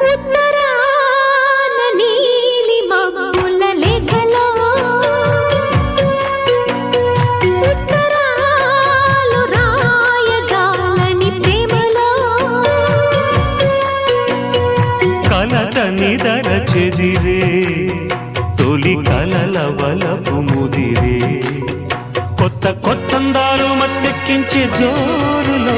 ఉత్తరాన నీలి మబ్బుల లేఖలో ఉత్తరాలు రాయజాలని ప్రేమలో కలత నిదర చెదిరే తొలి కలల వలపు ముదిరే కొత్త కొత్తందాలు మత్తెక్కించే జోరులో